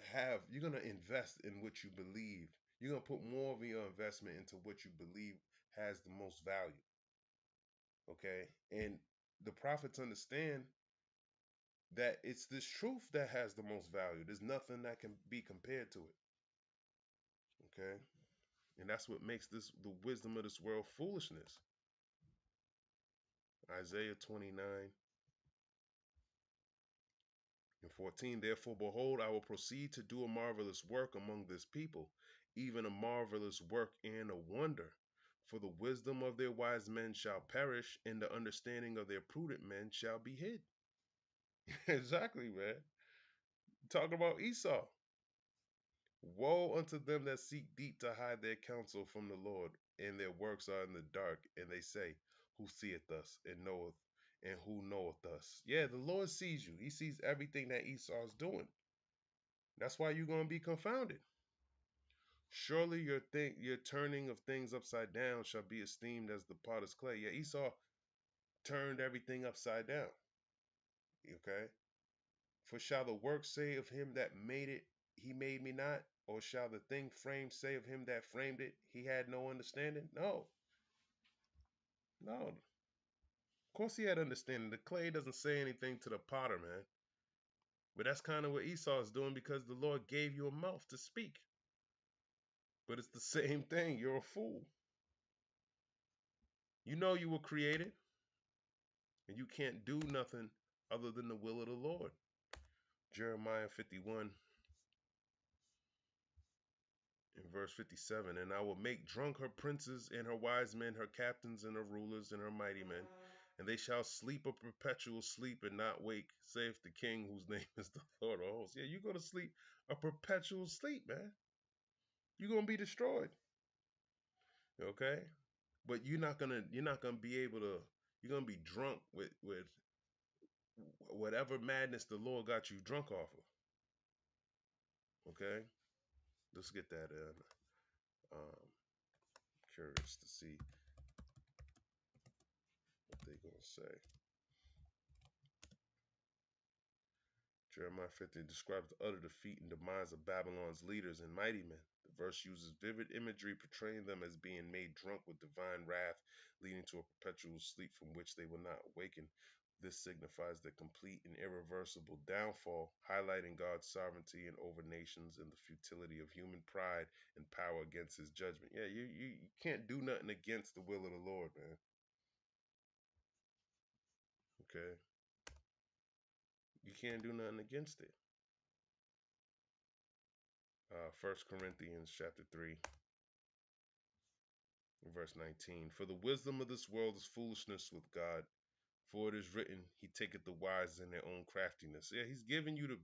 invest in what you believe. You're gonna put more of your investment into what you believe has the most value. Okay? And the prophets understand that it's this truth that has the most value. There's nothing that can be compared to it. Okay? And that's what makes the wisdom of this world foolishness. Isaiah 29 and 14. Therefore, behold, I will proceed to do a marvelous work among this people, even a marvelous work and a wonder. For the wisdom of their wise men shall perish, and the understanding of their prudent men shall be hid. Exactly, man. Talk about Esau. Woe unto them that seek deep to hide their counsel from the Lord, and their works are in the dark, and they say, who seeth us and knoweth, and who knoweth us? Yeah, the Lord sees you. He sees everything that Esau's doing. That's why you're going to be confounded. Surely your turning of things upside down shall be esteemed as the potter's clay. Yeah, Esau turned everything upside down. Okay? For shall the work say of him that made it, he made me not? Or shall the thing framed say of him that framed it, he had no understanding? No. No. Of course he had understanding. The clay doesn't say anything to the potter, man. But that's kind of what Esau is doing, because the Lord gave you a mouth to speak. But it's the same thing. You're a fool. You know you were created, and you can't do nothing other than the will of the Lord. Jeremiah 51 in verse 57, and I will make drunk her princes and her wise men, her captains and her rulers and her mighty men, and they shall sleep a perpetual sleep and not wake, saith the King whose name is the Lord of hosts. Yeah, you're going to sleep a perpetual sleep, man. You're going to be destroyed. Okay? But you're not gonna be able to, you're gonna be drunk with whatever madness the Lord got you drunk off of. Okay? Let's get that in. Curious to see what they're gonna say. Jeremiah 50 describes the utter defeat and demise of Babylon's leaders and mighty men. The verse uses vivid imagery portraying them as being made drunk with divine wrath, leading to a perpetual sleep from which they will not awaken. This signifies the complete and irreversible downfall, highlighting God's sovereignty and over nations and the futility of human pride and power against his judgment. Yeah, you can't do nothing against the will of the Lord, man. Okay? You can't do nothing against it. 1 Corinthians chapter 3, verse 19. For the wisdom of this world is foolishness with God. For it is written, he taketh the wise in their own craftiness. Yeah, he's giving you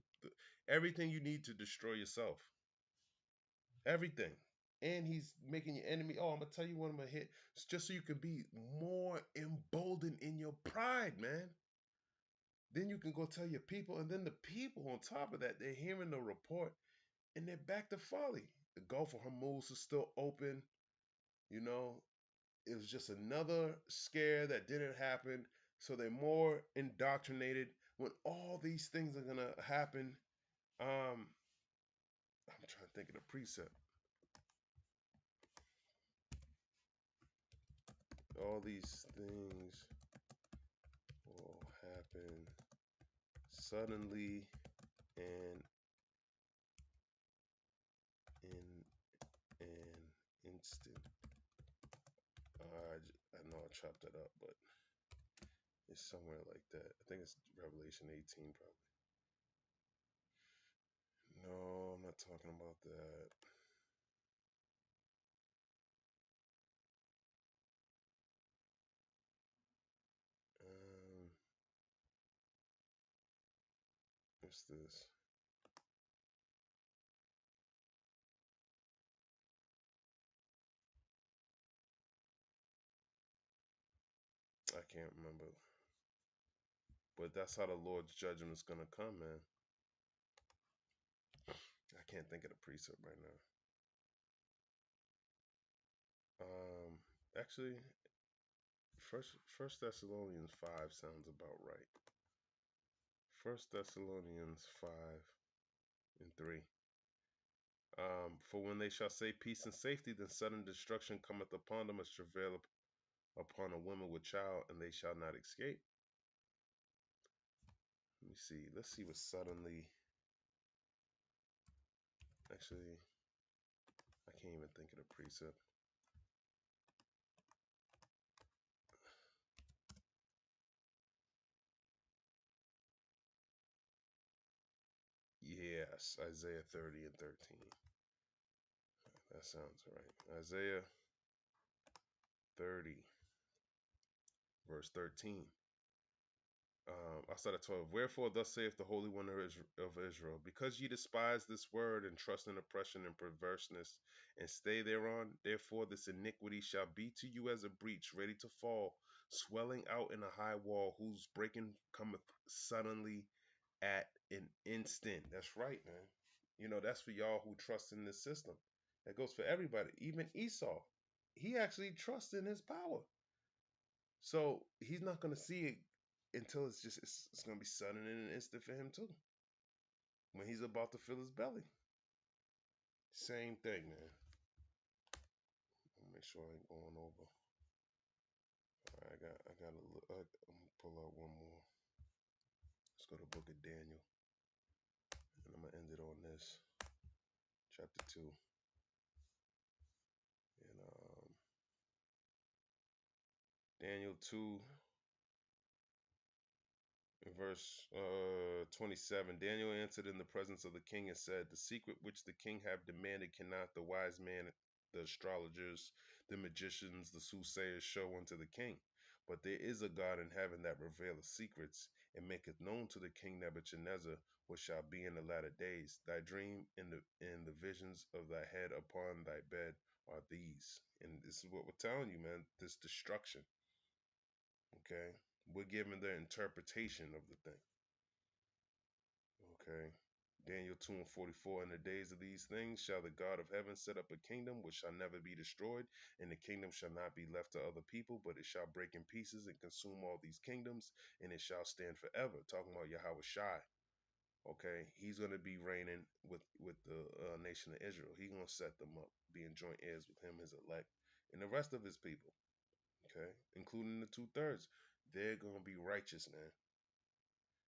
everything you need to destroy yourself. Everything. And he's making your enemy. Oh, I'm going to tell you what I'm going to hit. It's just so you can be more emboldened in your pride, man. Then you can go tell your people. And then the people on top of that, they're hearing the report and they're back to folly. The Gulf of Hormuz is still open. You know, it was just another scare that didn't happen. So they're more indoctrinated when all these things are going to happen. I'm trying to think of the precept. All these things will happen suddenly and in an instant. I know I chopped that up, but it's somewhere like that. I think it's Revelation 18 probably. No, I'm not talking about that. What's this? I can't remember. But that's how the Lord's judgment is going to come, man. I can't think of the precept right now. Actually, First Thessalonians 5 sounds about right. 1 Thessalonians 5 and 3. For when they shall say peace and safety, then sudden destruction cometh upon them as travail upon a woman with child, and they shall not escape. Let me see. Let's see what suddenly. Actually, I can't even think of the precept. Yes, Isaiah 30 and 13. That sounds right. Isaiah 30, verse 13. I started 12. Wherefore, thus saith the Holy One of Israel, because ye despise this word and trust in oppression and perverseness and stay thereon, therefore this iniquity shall be to you as a breach ready to fall, swelling out in a high wall, whose breaking cometh suddenly at an instant. That's right, man. You know, that's for y'all who trust in this system. That goes for everybody. Even Esau, he actually trusts in his power. So he's not going to see it until it's going to be sudden and an instant for him too. When he's about to fill his belly. Same thing, man. I'll make sure I ain't going over. All right, I got to look. I'm going to pull out one more. Let's go to the book of Daniel. And I'm going to end it on this. Chapter 2. And Daniel 2, verse 27. Daniel answered in the presence of the king and said, the secret which the king have demanded cannot the wise man, the astrologers, the magicians, the soothsayers show unto the king. But there is a God in heaven that revealeth secrets, and maketh known to the king Nebuchadnezzar what shall be in the latter days. Thy dream and the visions of thy head upon thy bed are these. And this is what we're telling you, man, this destruction. Okay? We're given the interpretation of the thing. Okay. Daniel 2:44. In the days of these things shall the God of heaven set up a kingdom which shall never be destroyed, and the kingdom shall not be left to other people, but it shall break in pieces and consume all these kingdoms, and it shall stand forever. Talking about Yahweh Shai. Okay, he's going to be reigning with the nation of Israel. He's going to set them up, being joint heirs with him, his elect, and the rest of his people. Okay, including the 2/3. They're going to be righteous, man.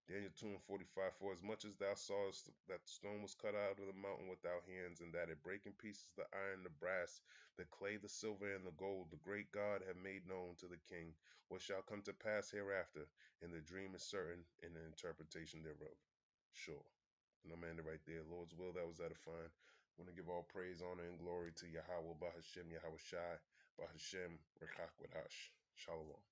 Daniel 2:45. For as much as thou sawest that the stone was cut out of the mountain without hands, and that it brake in pieces the iron, the brass, the clay, the silver, and the gold, the great God have made known to the king what shall come to pass hereafter, and the dream is certain, and the interpretation thereof sure. And I'm ending right there. Lord's will, that was edifying. I want to give all praise, honor, and glory to Yahweh, Bahashem, Yahweh Shai, Bahashem, Rekhakwadash. Shalom.